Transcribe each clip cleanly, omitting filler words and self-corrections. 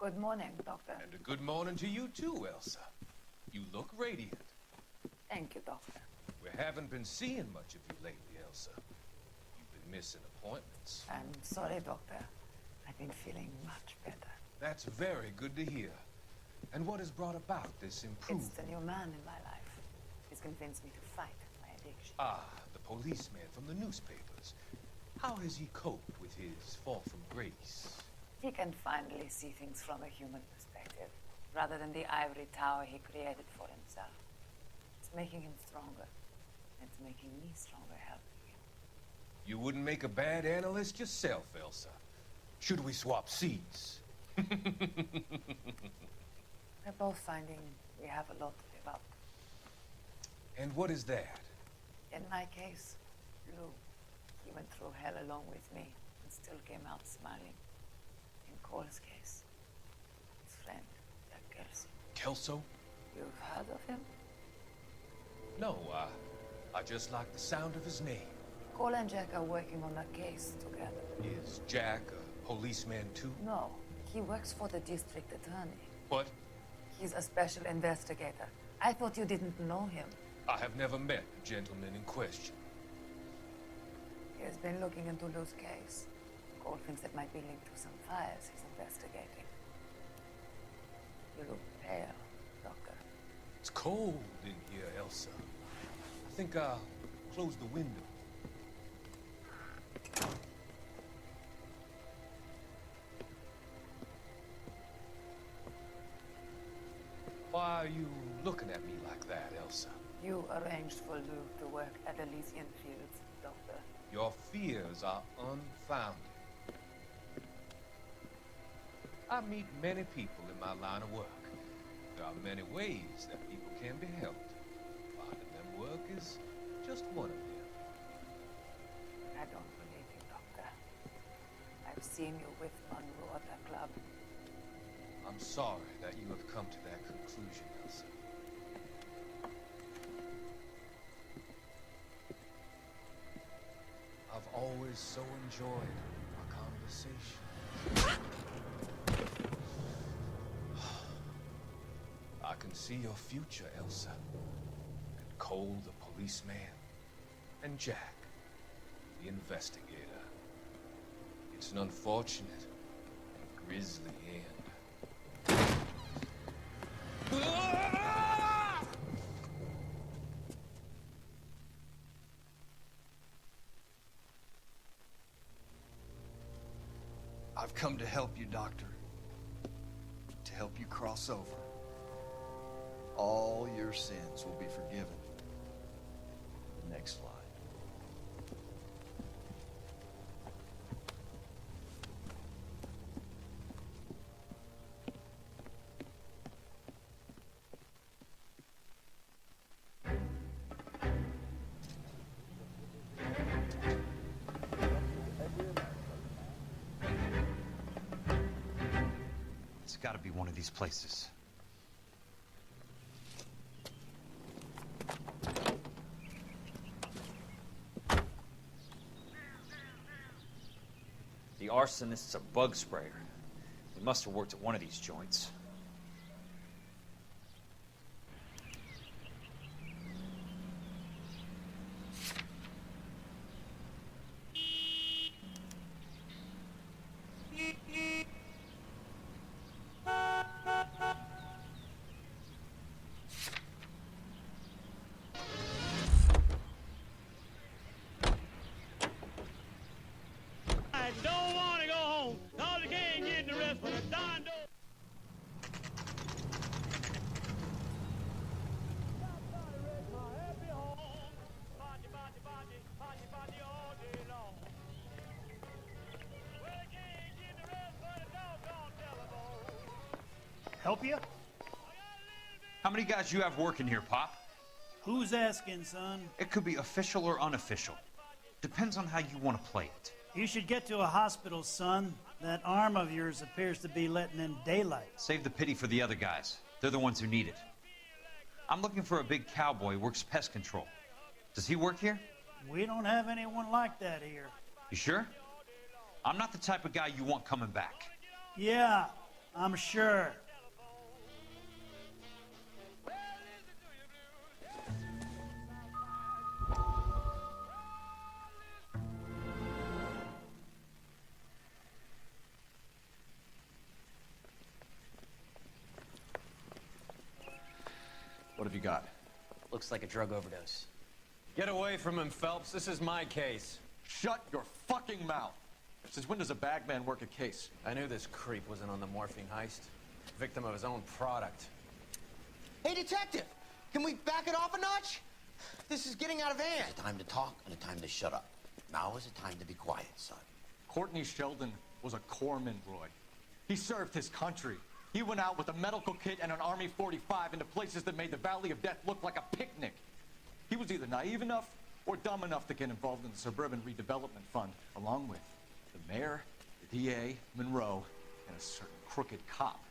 Good morning, Doctor. And a good morning to you too, Elsa. You look radiant. Thank you, Doctor. We haven't been seeing much of you lately, Elsa. You've been missing appointments. I'm sorry, Doctor. I've been feeling much better. That's very good to hear. And what has brought about this improvement? It's the new man in my life. He's convinced me to fight my addiction. Ah, the policeman from the newspapers. How has he coped with his fall from grace? He can finally see things from a human perspective, rather than the ivory tower he created for himself. It's making him stronger. It's making me stronger helping him. You wouldn't make a bad analyst yourself, Elsa. Should we swap seats? We're both finding we have a lot to live up. And what is that? In my case, Lou, he went through hell along with me and still came out smiling. In Cole's case, his friend, Jack Kelso. Kelso? You've heard of him? No, I just like the sound of his name. Cole and Jack are working on a case together. Is Jack a policeman too? No, he works for the district attorney. What? He's a special investigator. I thought you didn't know him. I have never met the gentleman in question. He has been looking into Lou's case. Cole thinks it might be linked to some fires he's investigating. You look pale, Doctor. It's cold in here, Elsa. I think I'll close the window. Why are you looking at me like that, Elsa? You arranged for Lou to work at Elysian Fields, Doctor. Your fears are unfounded. I meet many people in my line of work. There are many ways that people can be helped. Finding them work is just one of them. I don't believe you, Doctor. I've seen you with Monroe at the club. I'm sorry that you have come to that conclusion, Elsa. I've always so enjoyed our conversation. I can see your future, Elsa. And Cole, the policeman, and Jack, the investigator. It's an unfortunate and grisly end. I've come to help you, Doctor. To help you cross over. All your sins will be forgiven. Next slide. It's got to be one of these places. The arsonist's a bug sprayer. He must have worked at one of these joints. I don't want to go home, 'cause I can't get the rest for the darn door. Help you? How many guys you have working here, Pop? Who's asking, son? It could be official or unofficial. Depends on how you want to play it. You should get to a hospital, son. That arm of yours appears to be letting in daylight. Save the pity for the other guys. They're the ones who need it. I'm looking for a big cowboy who works pest control. Does he work here? We don't have anyone like that here. You sure? I'm not the type of guy you want coming back. Yeah, I'm sure. What have you got? Looks like a drug overdose. Get away from him, Phelps. This is my case. Shut your fucking mouth! Since when does a bagman work a case? I knew this creep was in on the morphine heist. Victim of his own product. Hey, detective! Can we back it off a notch? This is getting out of hand. There's a time to talk and a time to shut up. Now is the time to be quiet, son. Courtney Sheldon was a corpsman, Roy. He served his country. He went out with a medical kit and an Army 45 into places that made the Valley of Death look like a picnic. He was either naive enough or dumb enough to get involved in the Suburban Redevelopment Fund, along with the mayor, the DA, Monroe, and a certain crooked cop.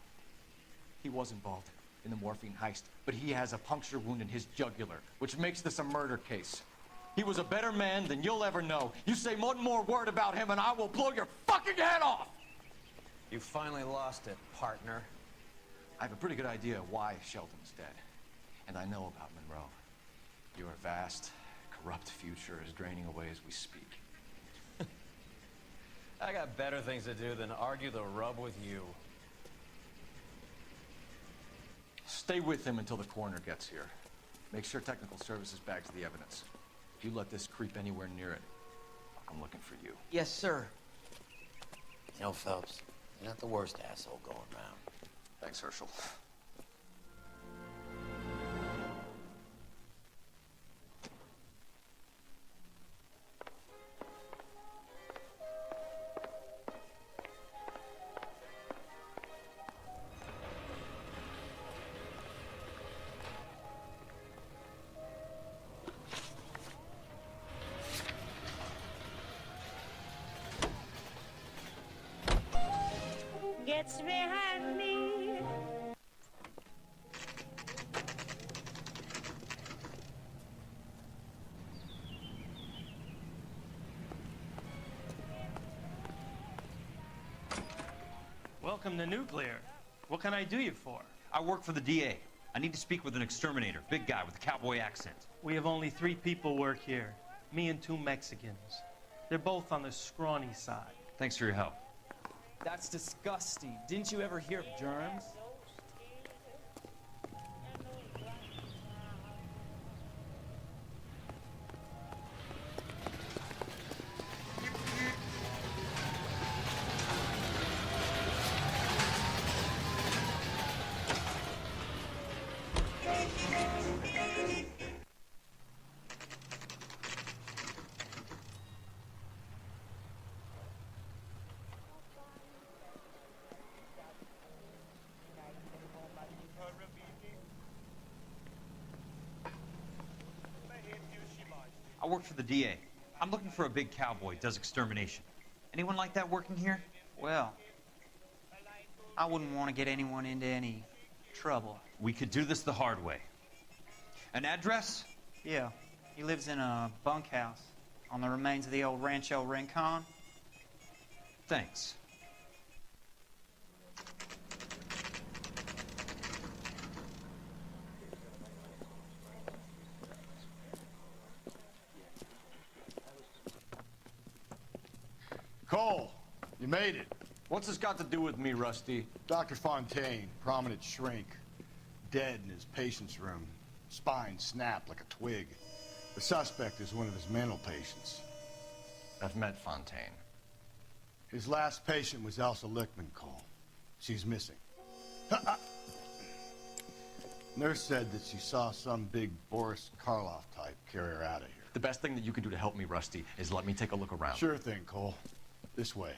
He was involved in the morphine heist, but he has a puncture wound in his jugular, which makes this a murder case. He was a better man than you'll ever know. You say one more word about him and I will blow your fucking head off! You finally lost it, partner. I have a pretty good idea why Sheldon's dead. And I know about Monroe. Your vast, corrupt future is draining away as we speak. I got better things to do than argue the rub with you. Stay with him until the coroner gets here. Make sure technical services bags the evidence. If you let this creep anywhere near it, I'm looking for you. Yes, sir. You know, Phelps, you're not the worst asshole going around. Thanks, Herschel. Gets behind me. Welcome to Nuclear. What can I do you for? I work for the DA. I need to speak with an exterminator, big guy with a cowboy accent. We have only 3 people work here. Me and 2 Mexicans. They're both on the scrawny side. Thanks for your help. That's disgusting. Didn't you ever hear of germs? I work for the DA. I'm looking for a big cowboy, does extermination. Anyone like that working here? Well, I wouldn't want to get anyone into any trouble. We could do this the hard way. An address? Yeah, he lives in a bunkhouse on the remains of the old Rancho Rincon. Thanks. Cole, you made it. What's this got to do with me, Rusty? Dr. Fontaine, prominent shrink, dead in his patient's room. Spine snapped like a twig. The suspect is one of his mental patients. I've met Fontaine. His last patient was Elsa Lichtman, Cole. She's missing. Nurse said that she saw some big Boris Karloff type carry her out of here. The best thing that you can do to help me, Rusty, is let me take a look around. Sure thing, Cole. This way.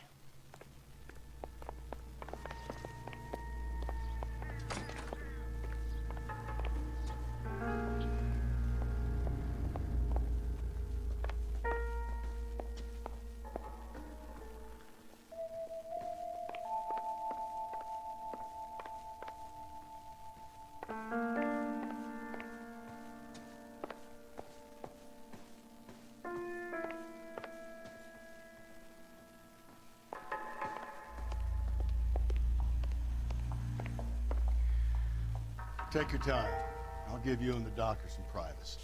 Take your time. I'll give you and the doctor some privacy.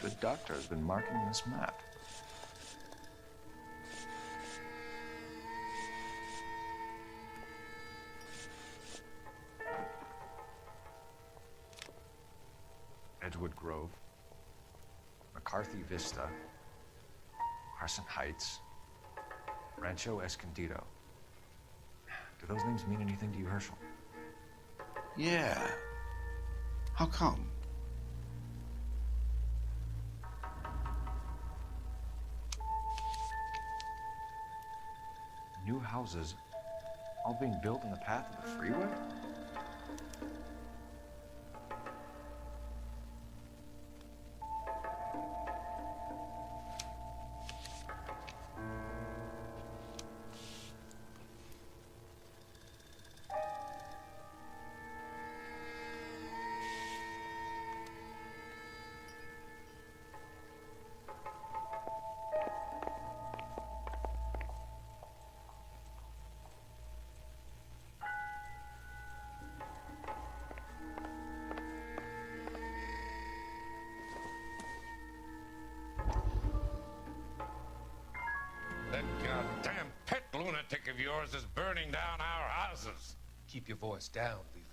The doctor has been marking this map. Edgewood Grove, McCarthy Vista, Crescent Heights, Rancho Escondido. Do those names mean anything to you, Herschel? Yeah. How come? New houses all being built in the path of the freeway? That goddamn pet lunatic of yours is burning down our houses. Keep your voice down, Leland.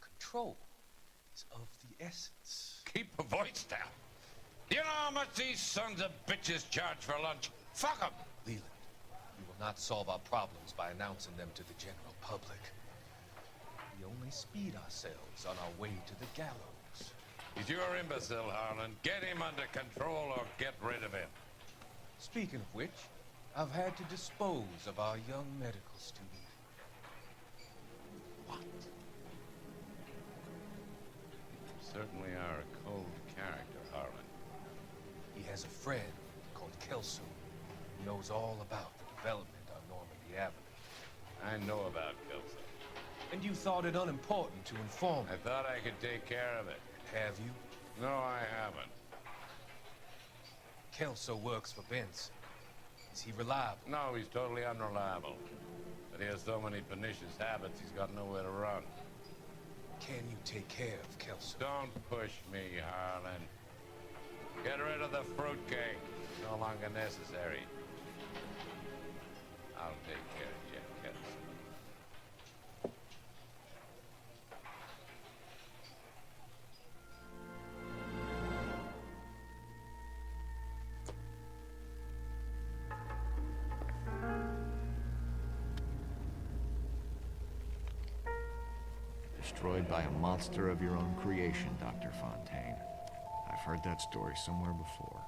Control is of the essence. Keep your voice down. You know how much these sons of bitches charge for lunch? Fuck them. Leland, we will not solve our problems by announcing them to the general public. We only speed ourselves on our way to the gallows. He's your imbecile, Harlan. Get him under control or get rid of him. Speaking of which, I've had to dispose of our young medical student. What? You certainly are a cold character, Harlan. He has a friend called Kelso who knows all about the development on Normandy Avenue. I know about Kelso. And you thought it unimportant to inform me. I thought I could take care of it. Have you? No, I haven't. Kelso works for Benson. Is he reliable? No, he's totally unreliable. But he has so many pernicious habits, he's got nowhere to run. Can you take care of Kelso? Don't push me, Harlan. Get rid of the fruitcake. It's no longer necessary. I'll take care of Jeff Kelso. Destroyed by a monster of your own creation, Dr. Fontaine. I've heard that story somewhere before.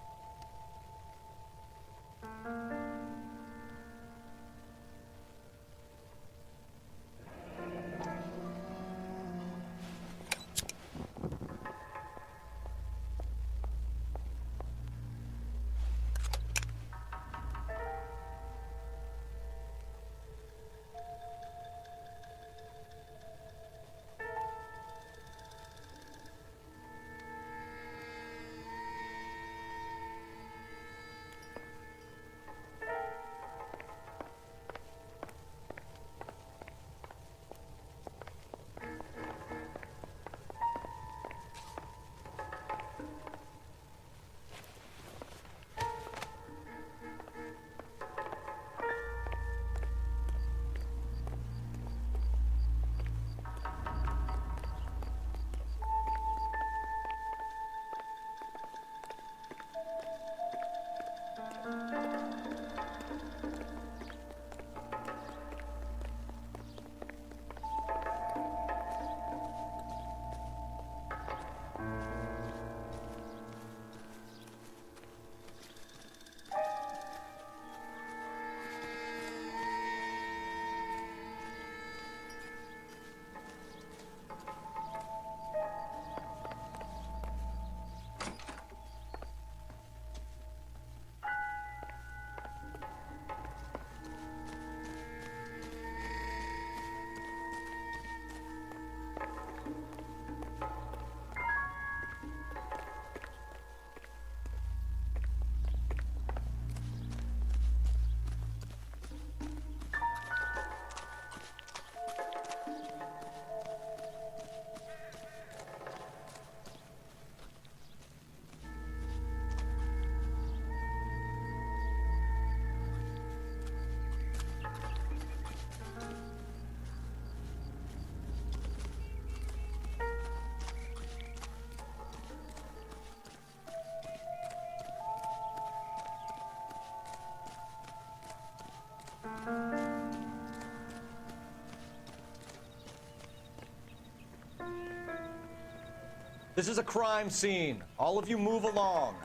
This is a crime scene. All of you move along.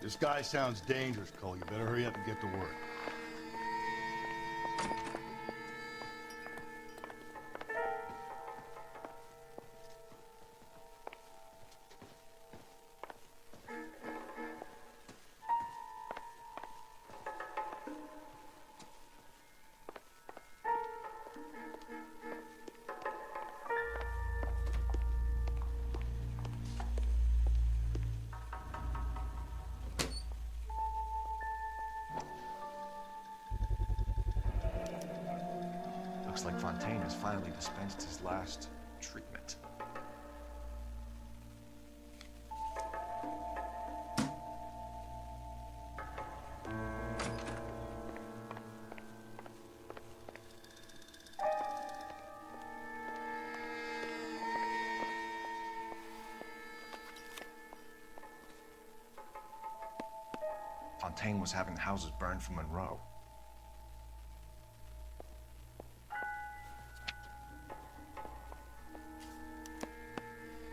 This guy sounds dangerous, Cole. You better hurry up and get to work. Looks like Fontaine has finally dispensed his last treatment. Fontaine was having the houses burned for Monroe.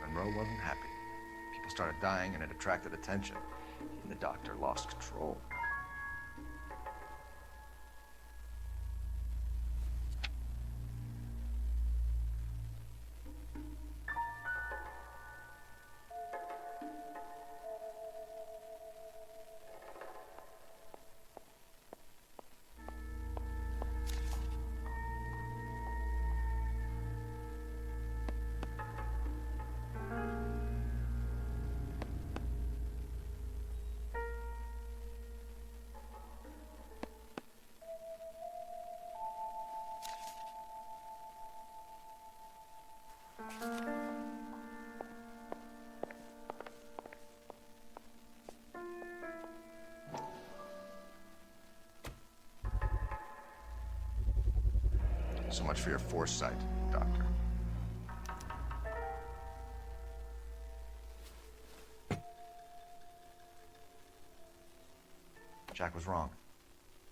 Monroe wasn't happy. People started dying and it attracted attention. And the doctor lost control. So much for your foresight, Doctor. Jack was wrong.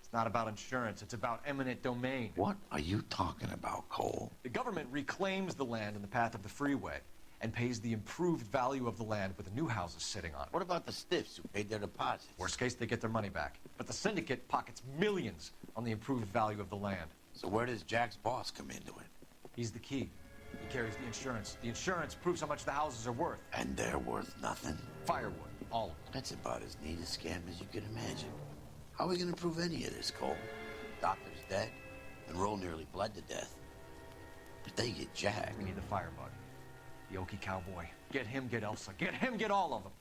It's not about insurance, it's about eminent domain. What are you talking about, Cole? The government reclaims the land in the path of the freeway and pays the improved value of the land with the new houses sitting on it. What about the stiffs who paid their deposits? Worst case, they get their money back. But the syndicate pockets millions on the improved value of the land. So where does Jack's boss come into it? He's the key. He carries the insurance. The insurance proves how much the houses are worth. And they're worth nothing? Firewood, all of them. That's about as neat a scam as you can imagine. How are we gonna prove any of this, Cole? Doctor's dead. Monroe nearly bled to death. If they get Jack... We need the firebug. The Okie cowboy. Get him, get Elsa. Get him, get all of them.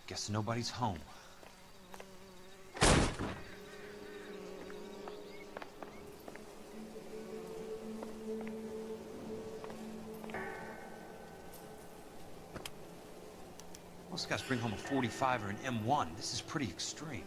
Guess nobody's home. Most guys bring home a 45 or an M1. This is pretty extreme.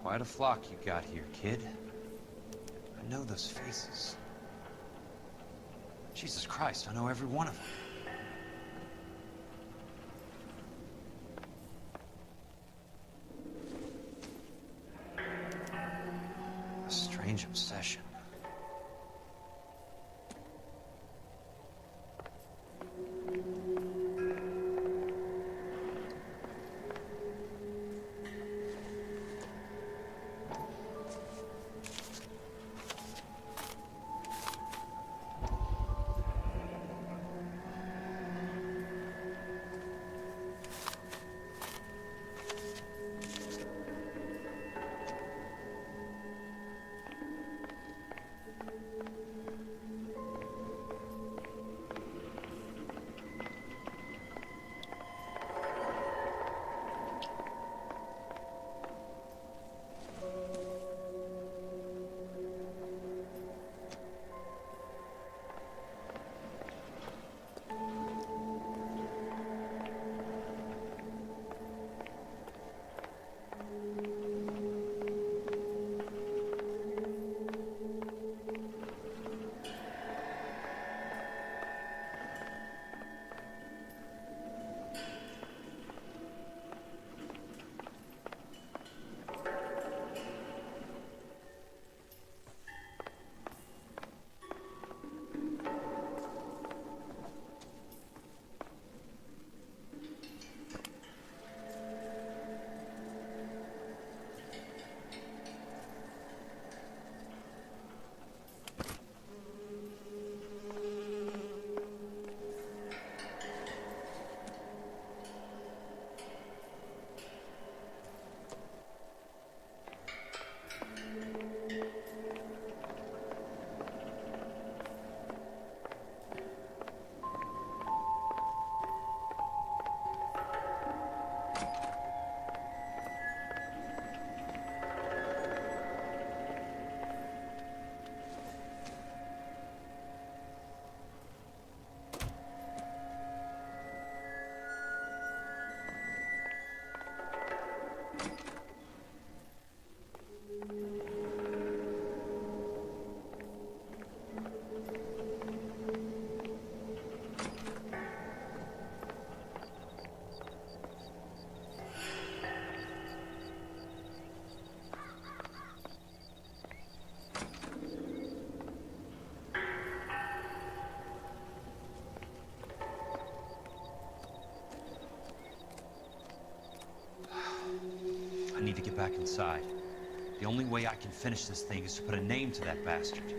Quite a flock you got here, kid. I know those faces. Jesus Christ, I know every one of them. A strange obsession. I need to get back inside. The only way I can finish this thing is to put a name to that bastard.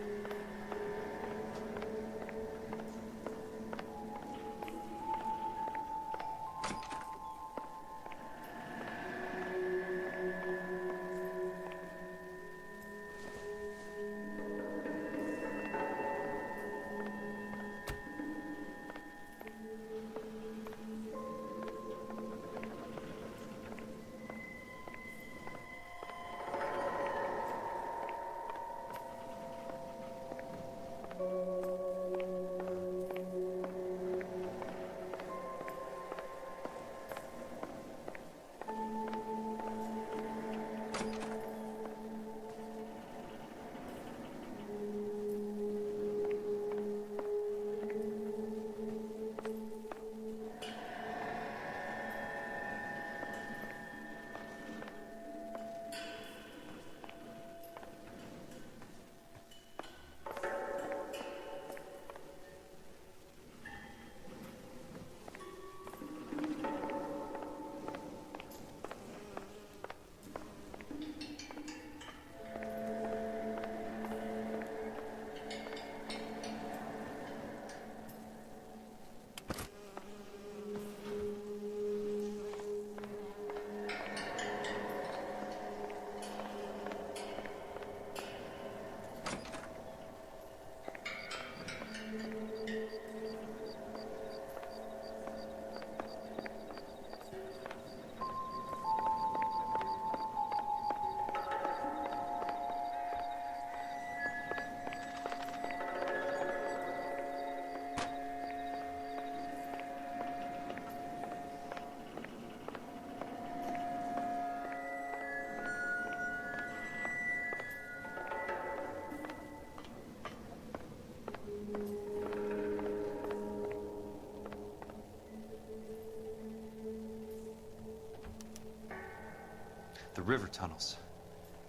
the river tunnels.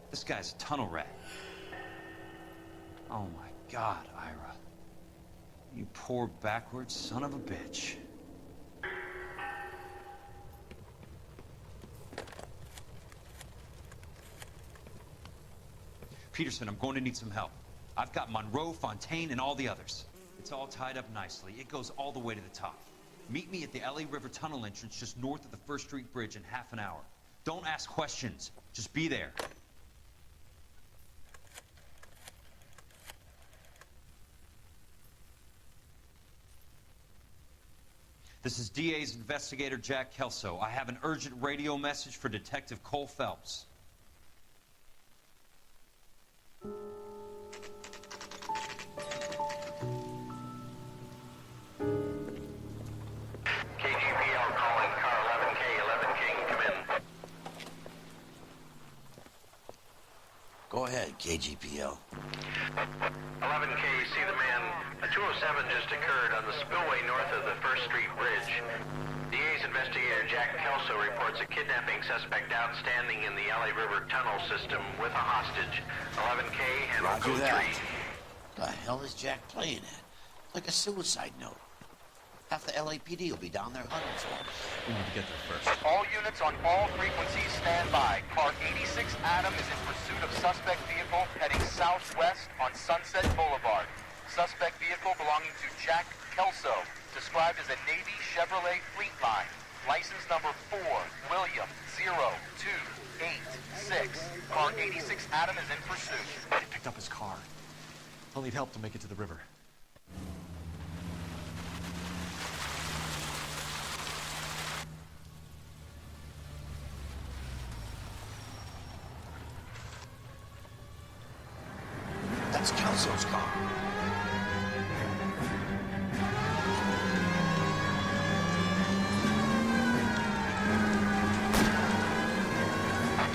This guy's a tunnel rat. Oh my God, Ira. You poor backwards son of a bitch. Peterson, I'm going to need some help. I've got Monroe, Fontaine, and all the others. It's all tied up nicely. It goes all the way to the top. Meet me at the LA River Tunnel entrance just north of the First Street Bridge in half an hour. Don't ask questions. Just be there. This is DA's investigator Jack Kelso. I have an urgent radio message for Detective Cole Phelps. Go ahead, KGPL. 11K, see the man. A 207 just occurred on the spillway north of the First Street Bridge. DA's investigator Jack Kelso reports a kidnapping suspect outstanding in the LA River tunnel system with a hostage. 11K, handle Roger code that. 3. The hell is Jack playing at? Like a suicide note. Half the LAPD will be down there hunting for him. We need to get there first. All units on all frequencies stand by. Car 86 Adam is in pursuit of suspect vehicle heading southwest on Sunset Boulevard. Suspect vehicle belonging to Jack Kelso, described as a Navy Chevrolet Fleetline. License number 4, William 0286. Car 86 Adam is in pursuit. They picked up his car. I'll need help to make it to the river. That's Kelso's car.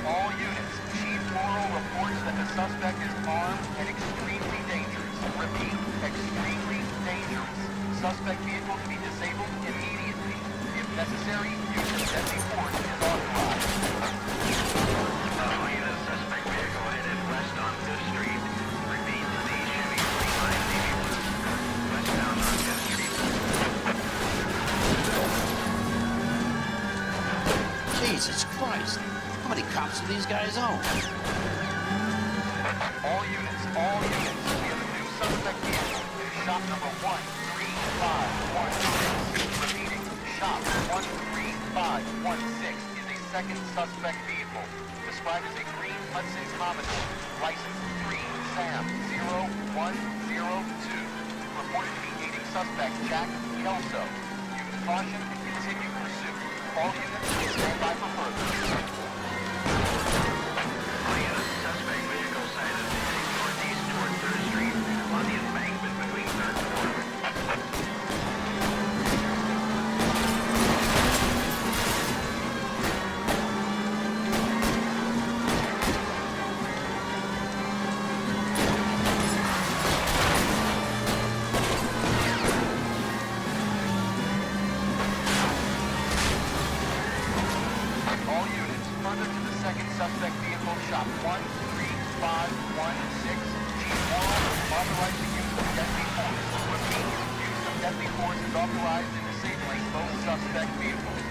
All units, Chief Morrow reports that the suspect is armed and extremely dangerous. Repeat, extremely dangerous. Suspect vehicle to be disabled immediately. If necessary, use of deadly force is authorized. Suspect vehicle headed west on 5th Street. Repeat, the Chevy Fleetline Navy Blue. Westbound on 5th Street. Jesus Christ. How many cops do these guys own? All units, we have a new suspect vehicle. Shop number 13516. Repeating, shop 13516 is a second suspect vehicle. Described as a green Hudson Commodore. License 3 Sam 0102. Reported to be aiding suspect Jack Kelso. Use caution and continue pursuit. All units will stand by for further. Suspect vehicle sighted heading northeast toward 3rd Street on the embankment between 3rd and 4th. All units, further to the second suspect vehicle, shop 13516. Chief Morrow authorized the use of deadly force. Repeat, use of deadly force is authorized in disabling both suspect vehicles.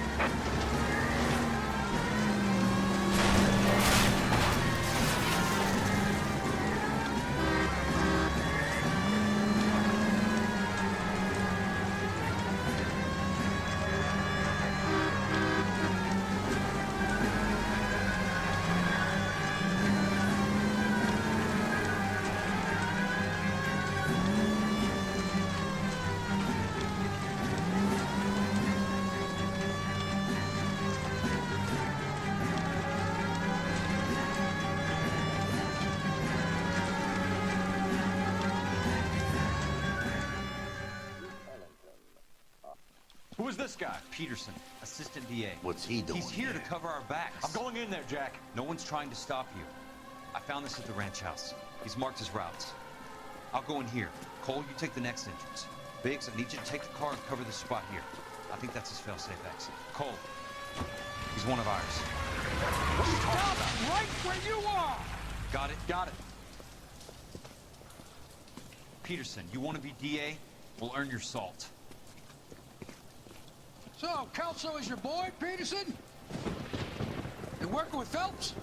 Who is this guy? Peterson, assistant DA. What's he doing? He's here to cover our backs. I'm going in there, Jack. No one's trying to stop you. I found this at the ranch house. He's marked his routes. I'll go in here. Cole, you take the next entrance. Biggs, I need you to take the car and cover this spot here. I think that's his fail-safe exit. Cole, he's one of ours. Stop right where you are! Got it? Got it. Peterson, you want to be DA? We'll earn your salt. So, Kelso is your boy, Peterson? You working with Phelps?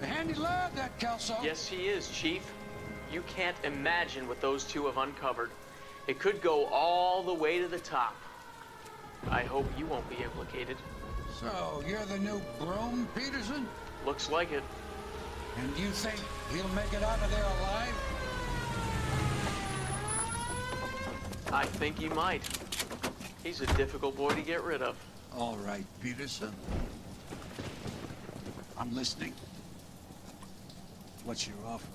A handy lad, that Kelso. Yes, he is, Chief. You can't imagine what those two have uncovered. It could go all the way to the top. I hope you won't be implicated. So, you're the new broom, Peterson? Looks like it. And you think he'll make it out of there alive? I think he might. He's a difficult boy to get rid of. All right, Peterson. I'm listening. What's your offer?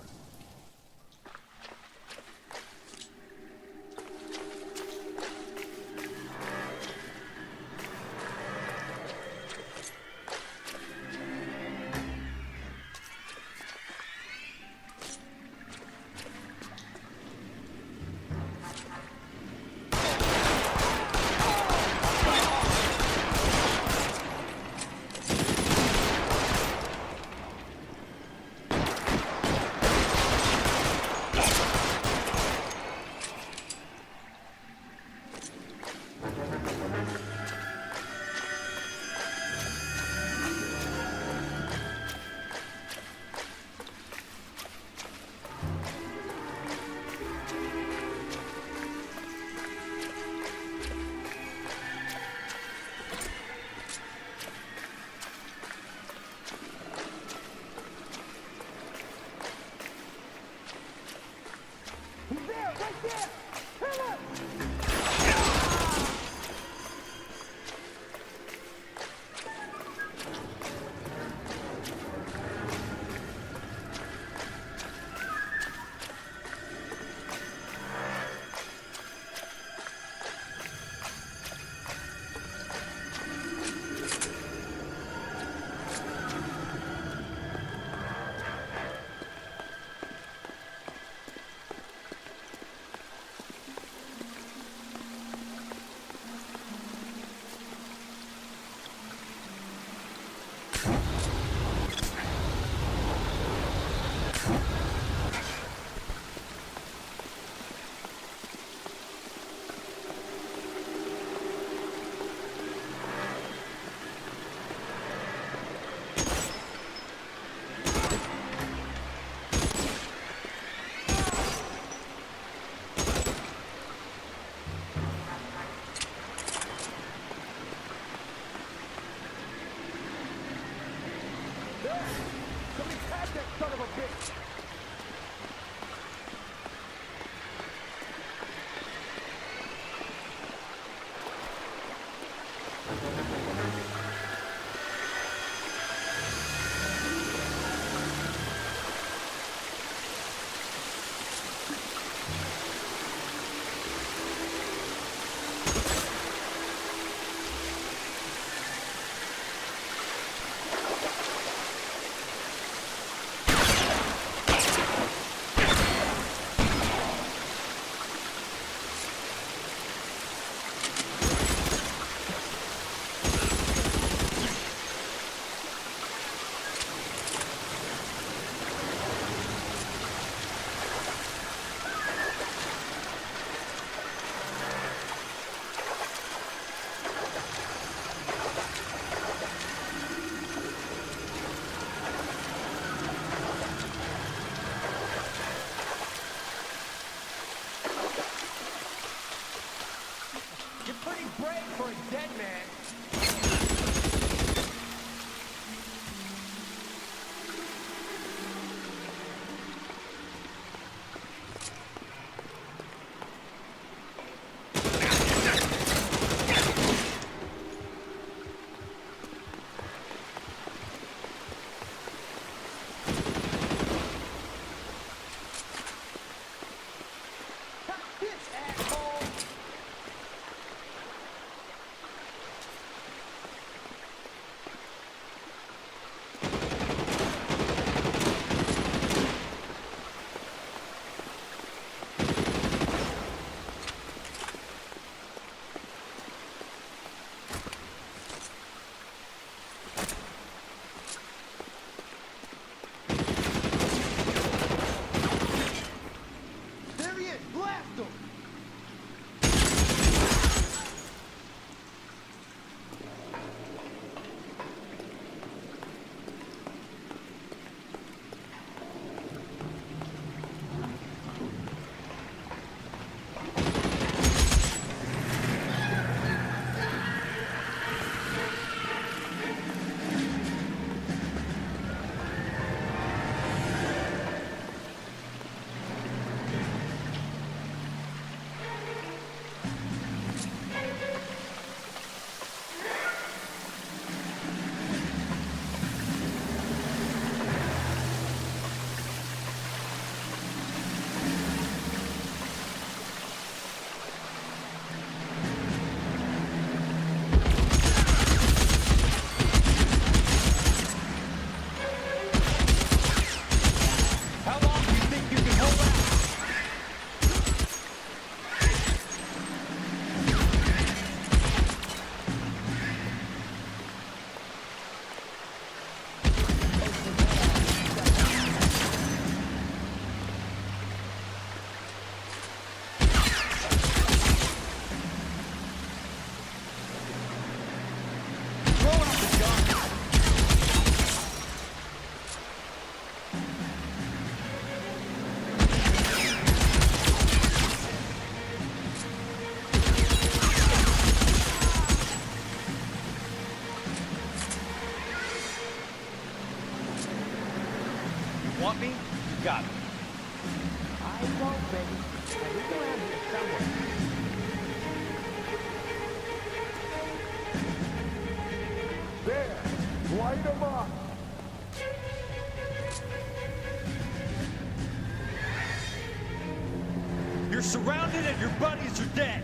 baby. Now, he's around here somewhere. There! Light him up! You're surrounded and your buddies are dead.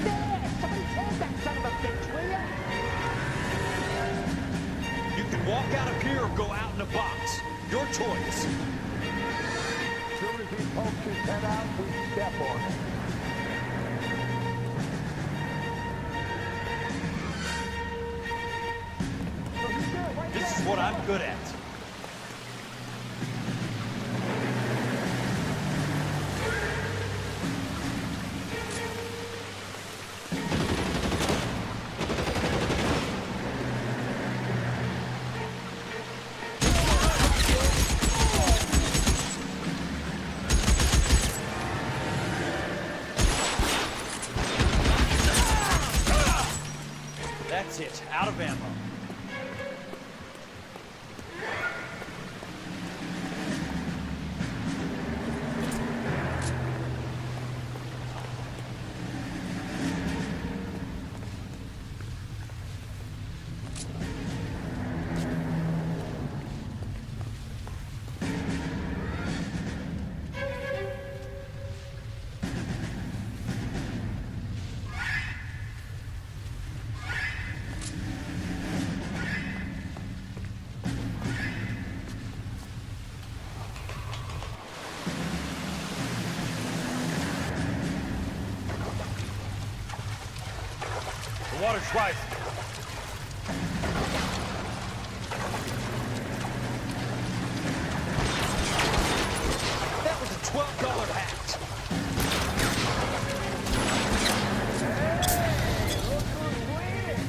There! Somebody hold that son of a bitch, will ya? You can walk out of here or go out in a box. Your choice. As soon as he pokes his head out, we step on it. This is what I'm good at. That's it. Out of ammo. The water's rising. That was a $12 hat. Hey, look who's bleeding!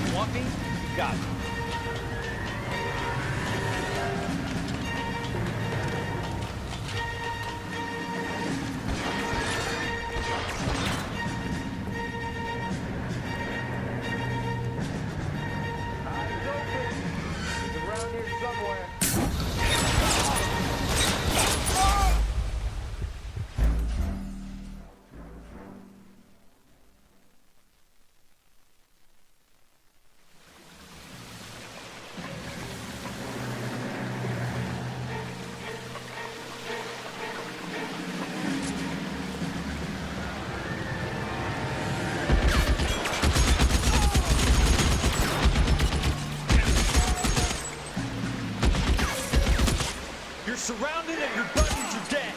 You want me? You got me. Eyes open! He's around here somewhere. You're surrounded and your buddies are dead.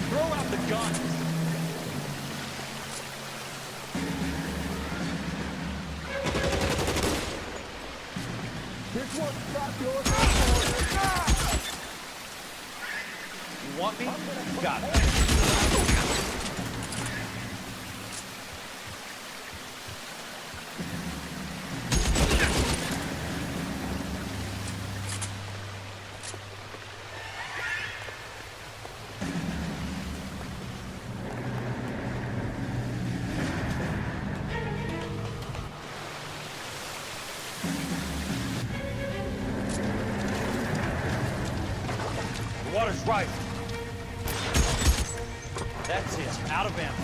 Throw out the guns. This one's not yours anymore. You want me? You got it. The water's rising. That's it. Out of ammo.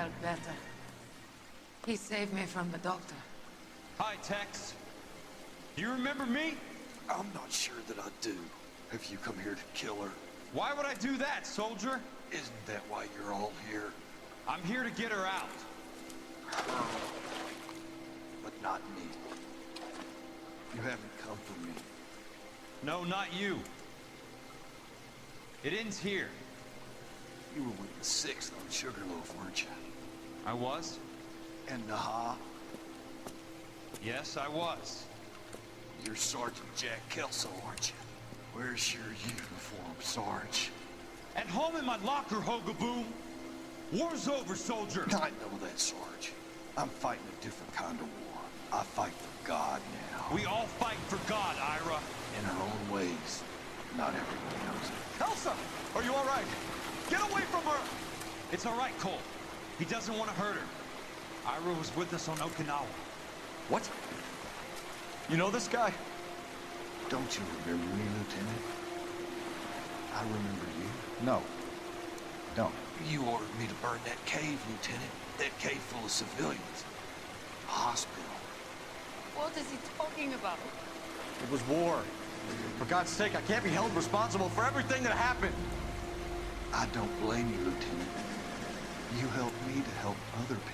felt better. He saved me from the doctor. Hi, Tex. You remember me? I'm not sure that I do. Have you come here to kill her? Why would I do that, soldier? Isn't that why you're all here? I'm here to get her out. Her. But not me. You haven't come for me. No, not you. It ends here. You were with the 6th on Sugarloaf, weren't you? I was? And Naha? Yes, I was. You're Sergeant Jack Kelso, aren't you? Where's your uniform, Sarge? At home in my locker, Hogaboom. War's over, soldier. I know that, Sarge. I'm fighting a different kind of war. I fight for God now. We all fight for God, Ira. In our own ways. Not everyone knows it. Elsa! Are you all right? Get away from her! It's all right, Cole. He doesn't want to hurt her. Ira was with us on Okinawa. What? You know this guy? Don't you remember me, Lieutenant? I remember you. No. Don't. You ordered me to burn that cave, Lieutenant. That cave full of civilians. A hospital. What is he talking about? It was war. For God's sake, I can't be held responsible for everything that happened. I don't blame you, Lieutenant. You helped me to help other people.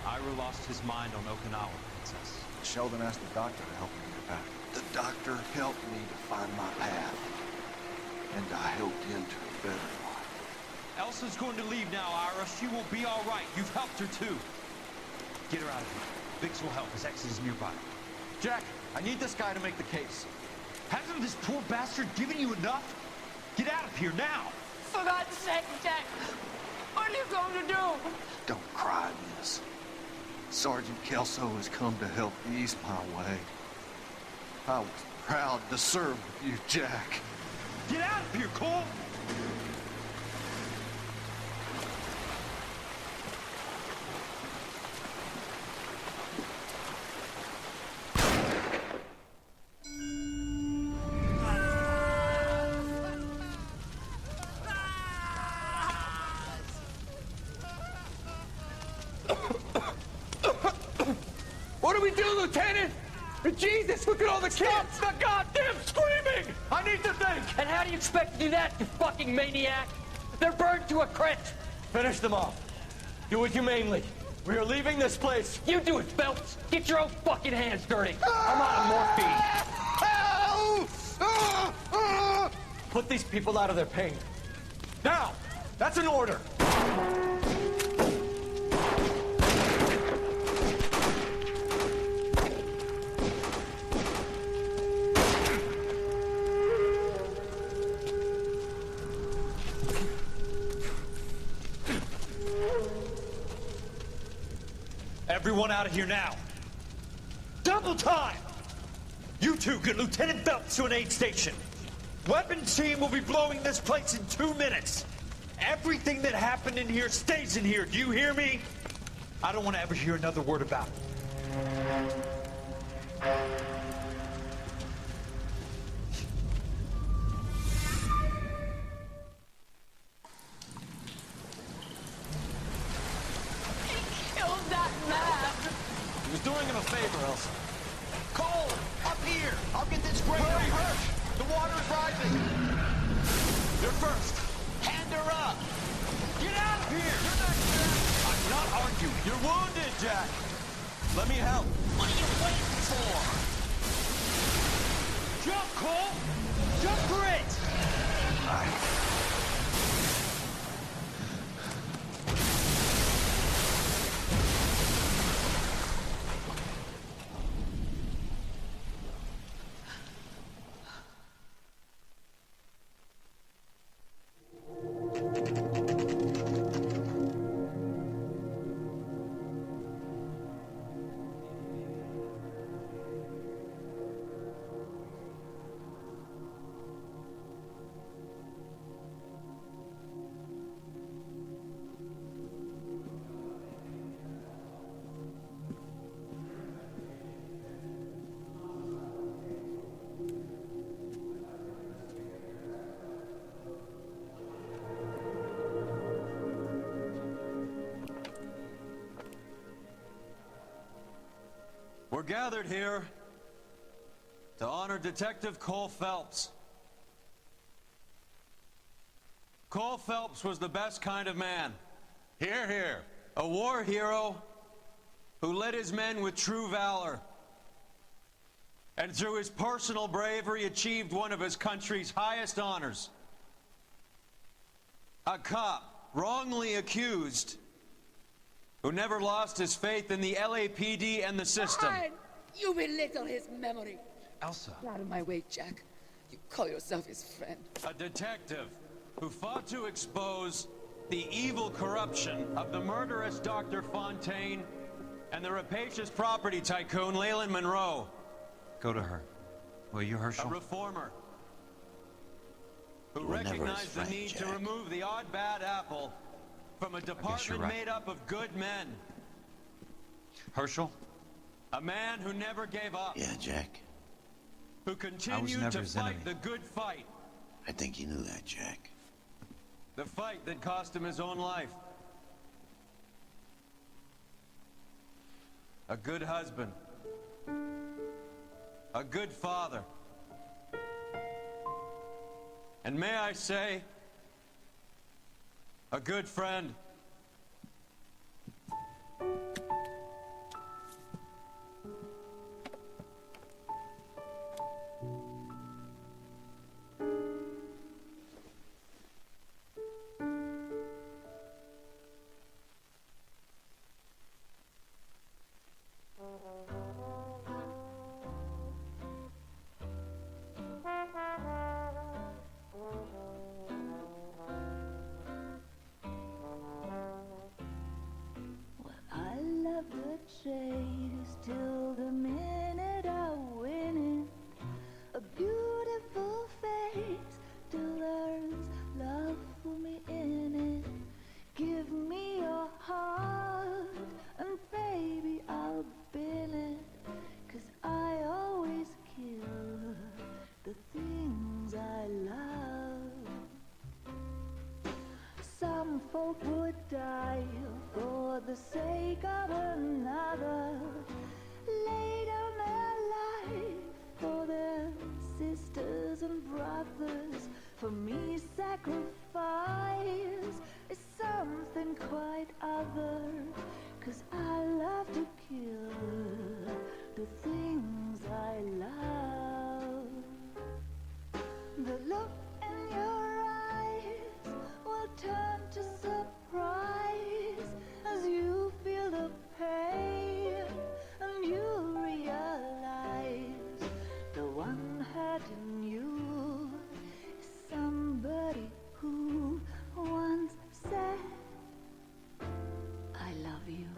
Ira lost his mind on Okinawa, Princess. Sheldon asked the doctor to help me get back. The doctor helped me to find my path. And I helped him to a better life. Elsa's going to leave now, Ira. She will be all right. You've helped her, too. Get her out of here. Biggs will help. His ex is nearby. Jack, I need this guy to make the case. Hasn't this poor bastard given you enough? Get out of here now! For God's sake, Jack! What are you going to do? Don't cry, miss. Sergeant Kelso has come to help ease my way. I was proud to serve with you, Jack. Get out of here, Cole! What do we do, Lieutenant? Jesus, look at all the kids! Stop the goddamn screaming! I need to think! And how do you expect to do that, you fucking maniac? They're burned to a crisp! Finish them off. Do it humanely. We are leaving this place. You do it, Phelps! Get your own fucking hands dirty! I'm on morphine! Put these people out of their pain. Now! That's an order! Everyone out of here now. Double time! You two get Lieutenant Phelps to an aid station. Weapons team will be blowing this place in 2 minutes. Everything that happened in here stays in here. Do you hear me? I don't want to ever hear another word about it. He was doing him a favor, Elsa. Cole, up here! I'll get this grader! Hurry, Hirsch! The water is rising! You're first! Hand her up! Get out of here! You're next, Jack! I'm not arguing. You're wounded, Jack! Let me help. What are you waiting for? Jump, Cole! Jump for it! We're gathered here to honor Detective Cole Phelps. Cole Phelps was the best kind of man. Hear, hear. A war hero who led his men with true valor. And through his personal bravery achieved one of his country's highest honors. A cop, wrongly accused, who never lost his faith in the LAPD and the system. Fine. You belittle his memory. Elsa. Get out of my way, Jack. You call yourself his friend. A detective who fought to expose the evil corruption of the murderous Dr. Fontaine and the rapacious property tycoon Leyland Monroe. Go to her. Will you, Herschel? A reformer who You were never his recognized friend, the need to Jack. remove the odd bad apple from a department right. made up of good men. Herschel? A man who never gave up. Yeah, Jack. Who continued never to his fight enemy. the good fight. I think you knew that, Jack. The fight that cost him his own life. A good husband. A good father. And may I say, a good friend. I love the chase till the minute I win it. A beautiful face till there's love for me in it. Give me your heart and baby I'll bill it. 'Cause I always kill the things I love. Some folk would die for the sake of another. Lay down their life for their sisters and brothers. For me, sacrifice is something quite other. 'Cause I love to kill the things I love. The look in your eyes will turn to surprise as you feel the pain and you realize the one hurting you is somebody who once said, I love you.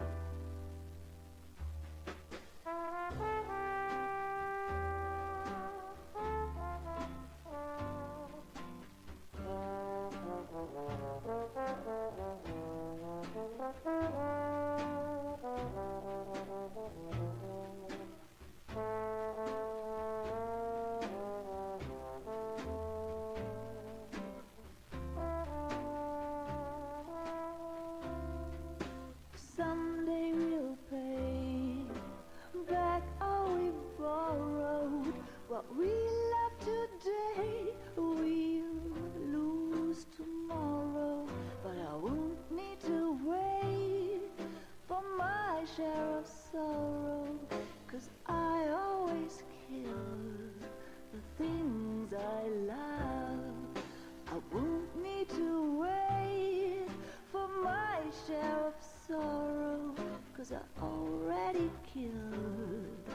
Someday we'll pay back all we borrowed. What we love today, we'll lose tomorrow. But I won't need to wait for my share of sorrow. 'Cause I always kill the things I love. I won't need to wait for my share of sorrow. 'Cause I already killed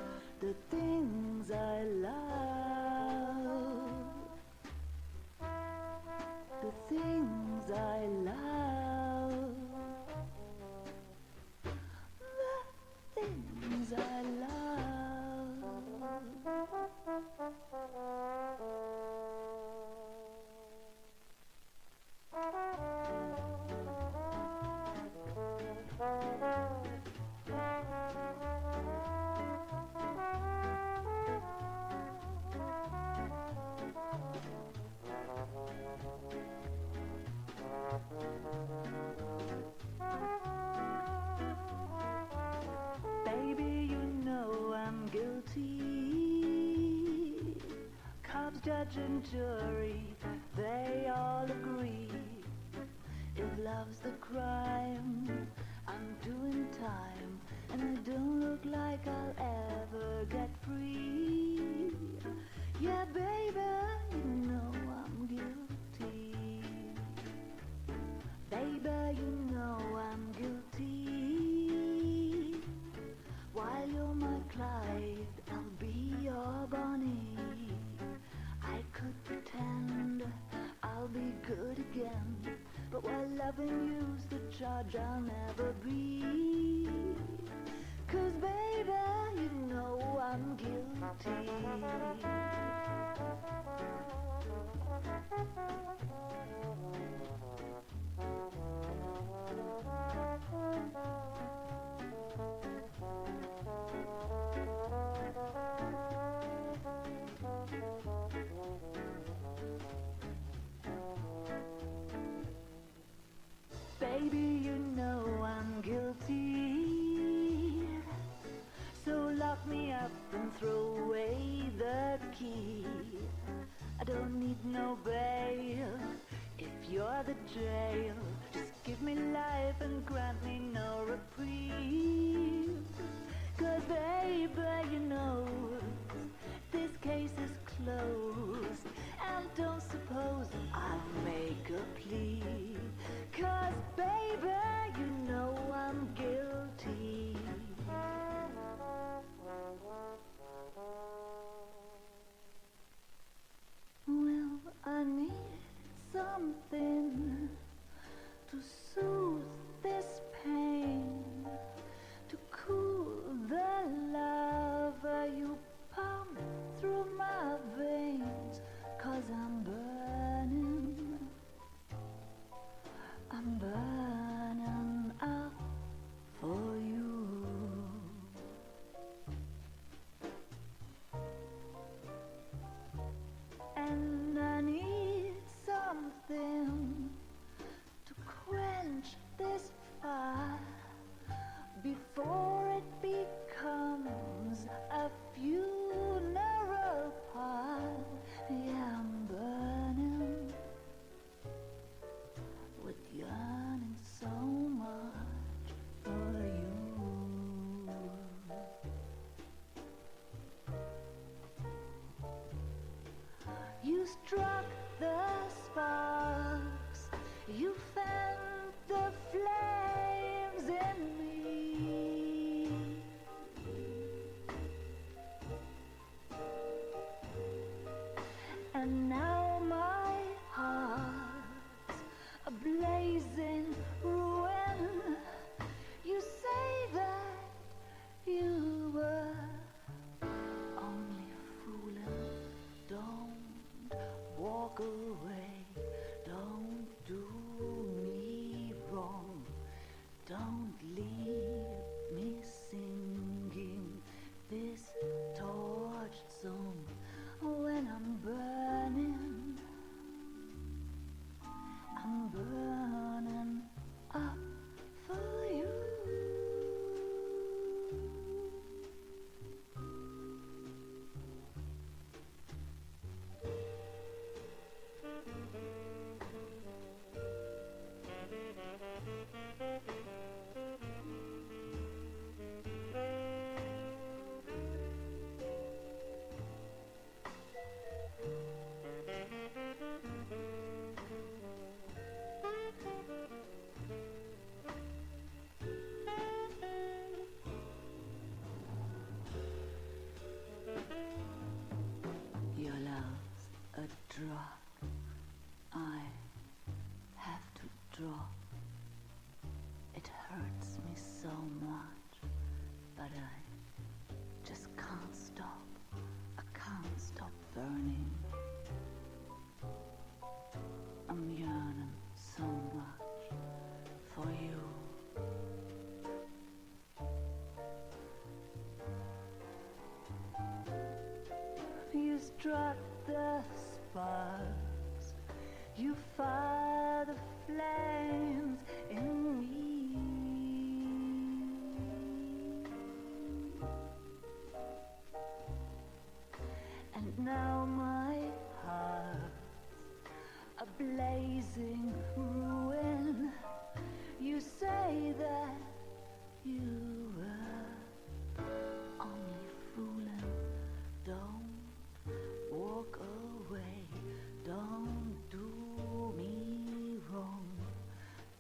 the things I love. The things I love. The things I love. judge and jury, they all agree. If love's the crime, I'm doing time, and I don't look like I'll ever get free. Yeah, baby, you know I'm guilty. Baby, you know I'm guilty. While you're my Clyde, I'll be your Bonnie. I could pretend I'll be good again, but while loving you's the charge I'll never be. 'Cause baby, you know I'm guilty. Baby, you know I'm guilty. So lock me up and throw away the key. I don't need no bail if you're the jail. Just give me life and grant me no reprieve. 'Cause baby, you know this case is closed, and don't suppose I'll make a plea. 'Cause baby, you know I'm guilty. Well, I need something to soothe this pain, to cool the lava you pump through my veins. 'Cause I'm burning up for you. And I need something to quench this fire before it becomes a funeral pyre. Yeah, I'm burning with yearning so much for you. You struck the sparks, you felt the flames in me. And now my heart's a blazing ruin. You say that you were only fooling. Don't walk away. Don't do me wrong. Don't leave me singing this torched song when I'm burning up for you. Your love's a drug I have to drop. It hurts me so much, but I just can't stop. I can't stop burning. I'm yearning so much for you. You struck the sparks, you fire the flames in me. And now my heart blazing ruin. You say that you were only fooling. Don't walk away. Don't do me wrong.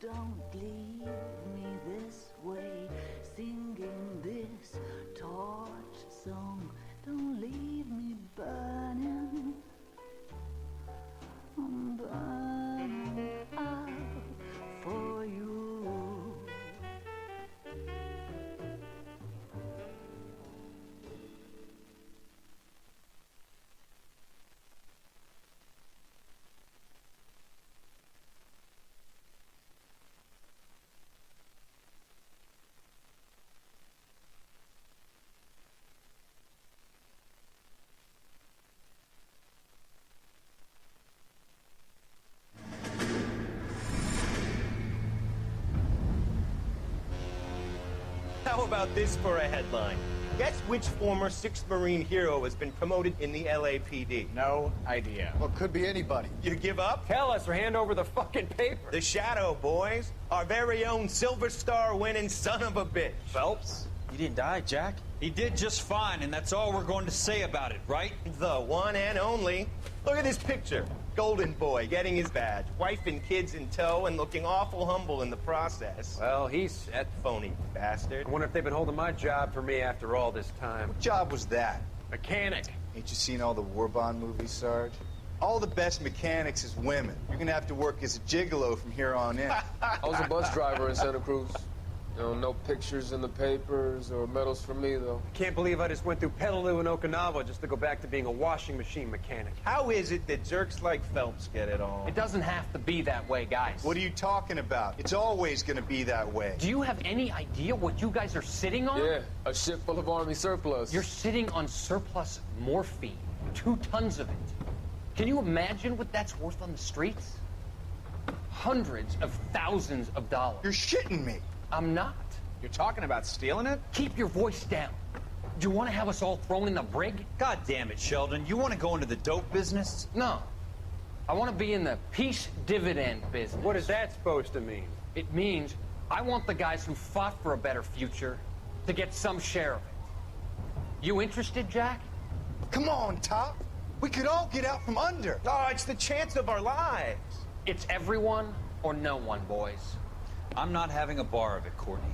Don't leave me this way, singing this torch song. Don't leave me burning. I'm burning out for you. How about this for a headline? Guess which former 6th Marine hero has been promoted in the LAPD? No idea. Well, could be anybody. You give up? Tell us or hand over the fucking paper. The Shadow, boys. Our very own Silver Star winning son of a bitch. Phelps, you didn't die, Jack. He did just fine, and that's all we're going to say about it, right? The one and only. Look at this picture. Golden boy getting his badge, wife and kids in tow, and looking awful humble in the process. Well, he's set. Phony bastard. I wonder if they've been holding my job for me after all this time. What job was that? Mechanic. Ain't you seen all the war bond movies, Sarge? All the best mechanics is women. You're gonna have to work as a gigolo from here on in. I was a bus driver in Santa Cruz. You know, no pictures in the papers or medals for me, though. I can't believe I just went through Petaloo and Okinawa just to go back to being a washing machine mechanic. How is it that jerks like Phelps get it all? It doesn't have to be that way, guys. What are you talking about? It's always gonna be that way. Do you have any idea what you guys are sitting on? Yeah, a ship full of Army surplus. You're sitting on surplus morphine. 2 tons of it. Can you imagine what that's worth on the streets? Hundreds of thousands of dollars. You're shitting me. I'm not. You're talking about stealing it? Keep your voice down. Do you want to have us all thrown in the brig? God damn it, Sheldon. You want to go into the dope business? No. I want to be in the peace dividend business. What is that supposed to mean? It means I want the guys who fought for a better future to get some share of it. You interested, Jack? Come on, Top. We could all get out from under. Oh, it's the chance of our lives. It's everyone or no one, boys. I'm not having a bar of it, Courtney.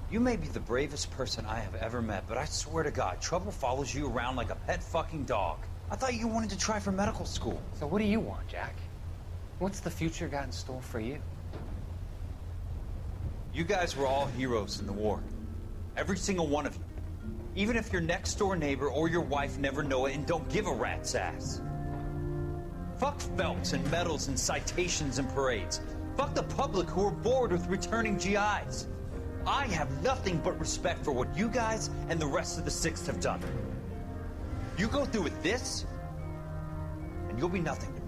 You may be the bravest person I have ever met, but I swear to God, trouble follows you around like a pet fucking dog. I thought you wanted to try for medical school. So what do you want, Jack? What's the future got in store for you? You guys were all heroes in the war. Every single one of you. Even if your next door neighbor or your wife never know it and don't give a rat's ass. Fuck Phelps and medals and citations and parades. Fuck the public who are bored with returning GIs. I have nothing but respect for what you guys and the rest of the 6th have done. You go through with this, and you'll be nothing to me.